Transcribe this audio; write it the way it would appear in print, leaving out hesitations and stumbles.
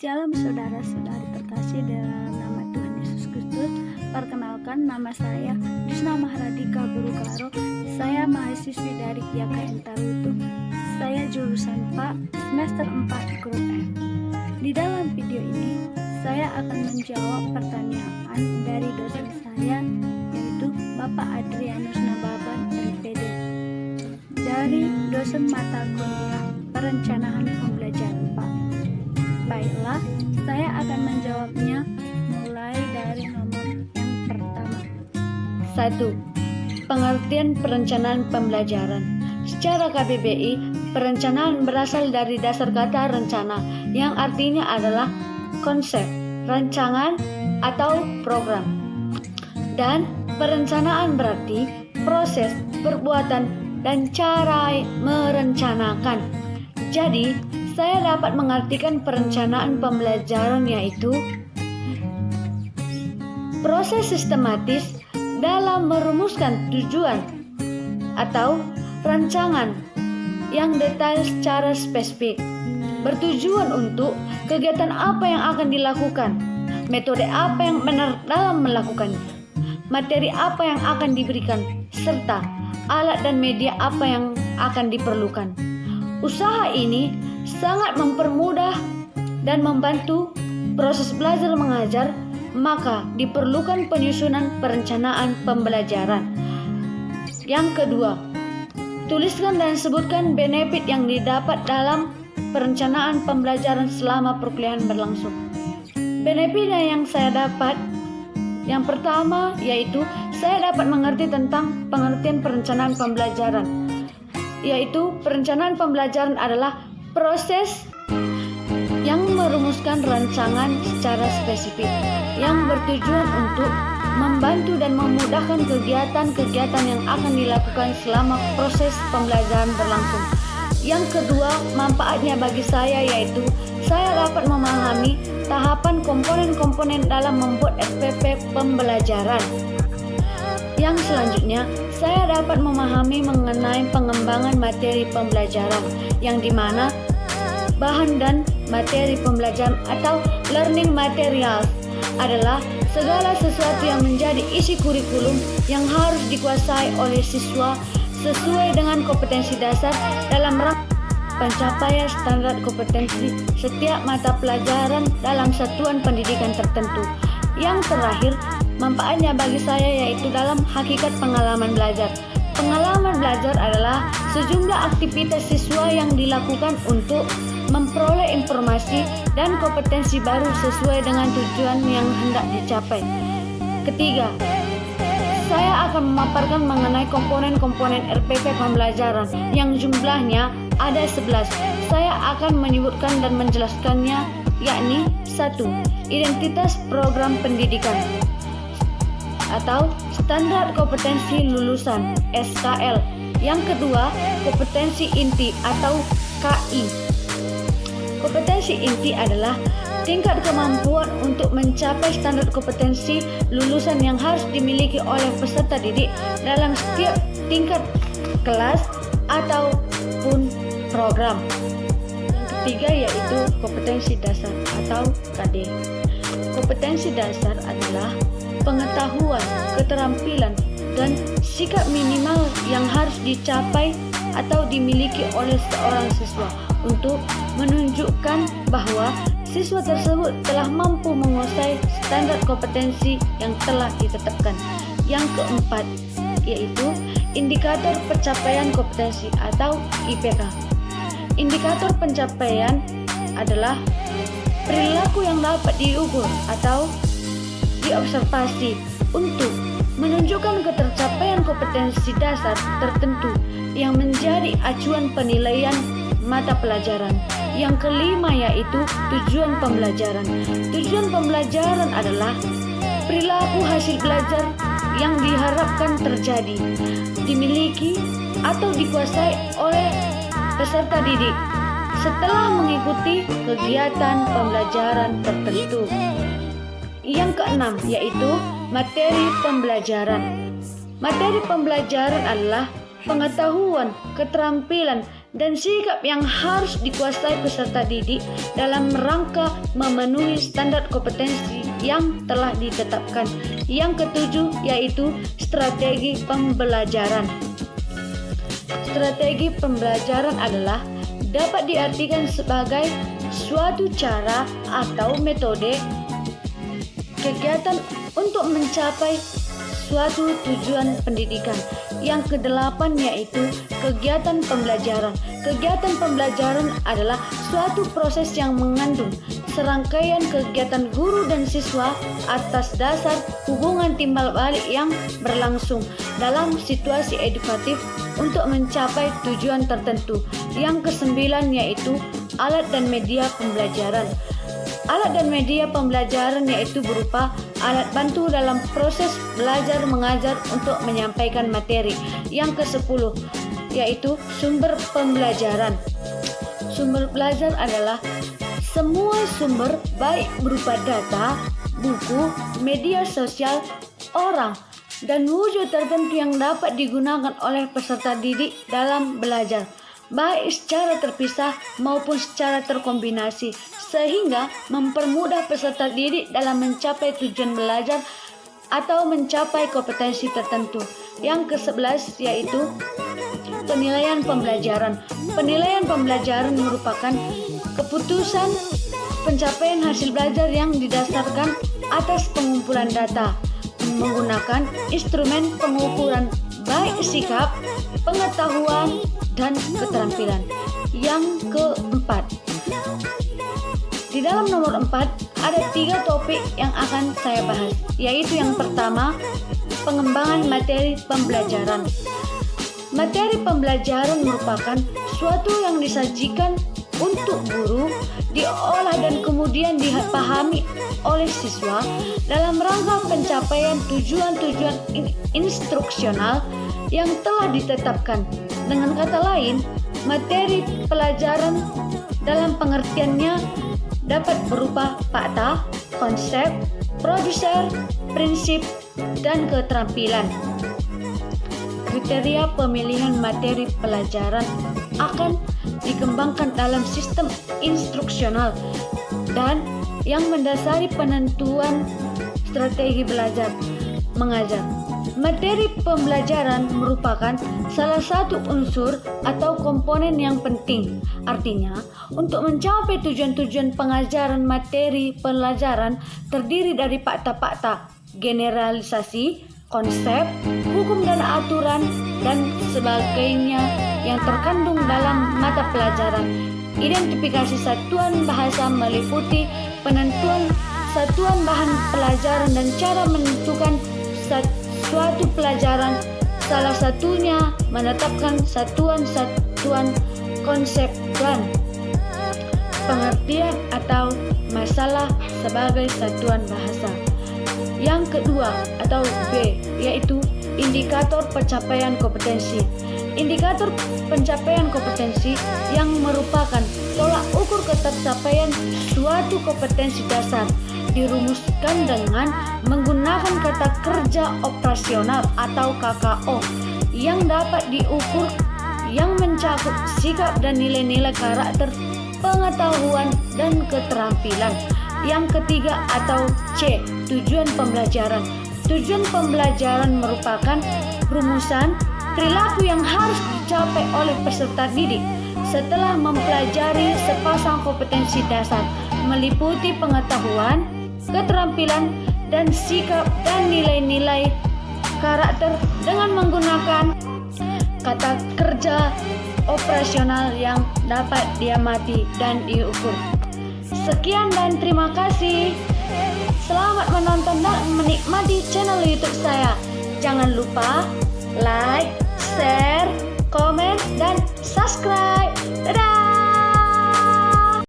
Shalom saudara-saudari terkasih dalam nama Tuhan Yesus Kristus. Perkenalkan, nama saya Krisna Mahardika Guru Klaro. Saya mahasiswi dari YKN Tarutu. Saya jurusan PA semester 4 grup F. Di dalam video ini saya akan menjawab pertanyaan dari dosen saya, yaitu Bapak Adrianus Nababan MPD, dari dosen mata kuliah Perencanaan Pembelajaran PA. Baiklah, saya akan menjawabnya mulai dari nomor yang pertama. 1. Pengertian perencanaan pembelajaran. Secara KBBI, perencanaan berasal dari dasar kata rencana, yang artinya adalah konsep, rancangan, atau program. Dan perencanaan berarti proses, perbuatan, dan cara merencanakan. Jadi, saya dapat mengartikan perencanaan pembelajaran yaitu proses sistematis dalam merumuskan tujuan atau rancangan yang detail secara spesifik, bertujuan untuk kegiatan apa yang akan dilakukan, metode apa yang benar dalam melakukannya, materi apa yang akan diberikan, serta alat dan media apa yang akan diperlukan. Usaha ini sangat mempermudah dan membantu proses belajar mengajar, maka diperlukan penyusunan perencanaan pembelajaran. Yang kedua, tuliskan dan sebutkan benefit yang didapat dalam perencanaan pembelajaran selama perkuliahan berlangsung. Benefit yang saya dapat, yang pertama yaitu saya dapat mengerti tentang pengertian perencanaan pembelajaran, yaitu perencanaan pembelajaran adalah proses yang merumuskan rancangan secara spesifik yang bertujuan untuk membantu dan memudahkan kegiatan-kegiatan yang akan dilakukan selama proses pembelajaran berlangsung. Yang kedua, manfaatnya bagi saya yaitu saya dapat memahami tahapan komponen-komponen dalam membuat SPP pembelajaran. Yang selanjutnya, saya dapat memahami mengenai pengembangan materi pembelajaran, yang dimana bahan dan materi pembelajaran atau learning materials adalah segala sesuatu yang menjadi isi kurikulum yang harus dikuasai oleh siswa sesuai dengan kompetensi dasar dalam rangka pencapaian standar kompetensi setiap mata pelajaran dalam satuan pendidikan tertentu. Yang terakhir, manfaatnya bagi saya yaitu dalam hakikat pengalaman belajar. Pengalaman belajar adalah sejumlah aktivitas siswa yang dilakukan untuk memperoleh informasi dan kompetensi baru sesuai dengan tujuan yang hendak dicapai. Ketiga, saya akan memaparkan mengenai komponen-komponen RPP pembelajaran yang jumlahnya ada 11. Saya akan menyebutkan dan menjelaskannya, yakni 1. Identitas program pendidikan atau standar kompetensi lulusan SKL. Yang kedua, kompetensi inti atau KI. Kompetensi inti adalah tingkat kemampuan untuk mencapai standar kompetensi lulusan yang harus dimiliki oleh peserta didik dalam setiap tingkat kelas ataupun program. Yang ketiga yaitu kompetensi dasar atau KD. Kompetensi dasar adalah pengetahuan, keterampilan, dan sikap minimal yang harus dicapai atau dimiliki oleh seorang siswa untuk menunjukkan bahwa siswa tersebut telah mampu menguasai standar kompetensi yang telah ditetapkan. Yang keempat yaitu indikator pencapaian kompetensi atau IPK. Indikator pencapaian adalah perilaku yang dapat diukur atau diobservasi untuk menunjukkan ketercapaian kompetensi dasar tertentu yang menjadi acuan penilaian mata pelajaran. Yang kelima yaitu tujuan pembelajaran. Tujuan pembelajaran adalah perilaku hasil belajar yang diharapkan terjadi, dimiliki atau dikuasai oleh peserta didik setelah mengikuti kegiatan pembelajaran tertentu. Yang keenam yaitu materi pembelajaran. Materi pembelajaran adalah pengetahuan, keterampilan, dan sikap yang harus dikuasai peserta didik dalam rangka memenuhi standar kompetensi yang telah ditetapkan. Yang ketujuh yaitu strategi pembelajaran. Strategi pembelajaran adalah dapat diartikan sebagai suatu cara atau metode kegiatan untuk mencapai suatu tujuan pendidikan. Yang kedelapan yaitu kegiatan pembelajaran. Kegiatan pembelajaran adalah suatu proses yang mengandung serangkaian kegiatan guru dan siswa atas dasar hubungan timbal balik yang berlangsung dalam situasi edukatif untuk mencapai tujuan tertentu. Yang kesembilan yaitu alat dan media pembelajaran. Alat dan media pembelajaran yaitu berupa alat bantu dalam proses belajar mengajar untuk menyampaikan materi. Yang ke-10 yaitu sumber pembelajaran. Sumber belajar adalah semua sumber baik berupa data, buku, media sosial, orang, dan wujud tertentu yang dapat digunakan oleh peserta didik dalam belajar, baik secara terpisah maupun secara terkombinasi, sehingga mempermudah peserta didik dalam mencapai tujuan belajar atau mencapai kompetensi tertentu. Yang ke-11 yaitu penilaian pembelajaran. Penilaian pembelajaran merupakan keputusan pencapaian hasil belajar yang didasarkan atas pengumpulan data menggunakan instrumen pengukuran baik sikap, pengetahuan, dan keterampilan. Yang keempat, di dalam nomor 4 ada 3 topik yang akan saya bahas, yaitu yang pertama, pengembangan materi pembelajaran. Materi pembelajaran merupakan suatu yang disajikan untuk guru, diolah dan kemudian dipahami oleh siswa dalam rangka pencapaian tujuan-tujuan instruksional yang telah ditetapkan. Dengan kata lain, materi pelajaran dalam pengertiannya dapat berupa fakta, konsep, prosedur, prinsip, dan keterampilan. Kriteria pemilihan materi pelajaran akan dikembangkan dalam sistem instruksional dan yang mendasari penentuan strategi belajar mengajar. Materi pembelajaran merupakan salah satu unsur atau komponen yang penting. Artinya, untuk mencapai tujuan-tujuan pengajaran, materi pelajaran terdiri dari fakta-fakta, generalisasi, konsep, hukum dan aturan, dan sebagainya yang terkandung dalam mata pelajaran. Identifikasi satuan bahasa meliputi penentuan satuan bahan pelajaran dan cara menentukan suatu pelajaran, salah satunya menetapkan satuan-satuan konsep dan pengertian atau masalah sebagai satuan bahasa. Yang kedua atau B yaitu indikator pencapaian kompetensi. Indikator pencapaian kompetensi yang merupakan tolak ukur ketercapaian suatu kompetensi dasar dirumuskan dengan menggunakan kata kerja operasional atau KKO yang dapat diukur, yang mencakup sikap dan nilai-nilai karakter, pengetahuan, dan keterampilan. Yang ketiga atau C, tujuan pembelajaran. Tujuan pembelajaran merupakan rumusan perilaku yang harus dicapai oleh peserta didik setelah mempelajari sepasang kompetensi dasar meliputi pengetahuan, keterampilan, dan sikap dan nilai-nilai karakter dengan menggunakan kata kerja operasional yang dapat diamati dan diukur. Sekian dan terima kasih. Selamat menonton dan menikmati channel YouTube saya. Jangan lupa like, share, komen, dan subscribe. Dadah!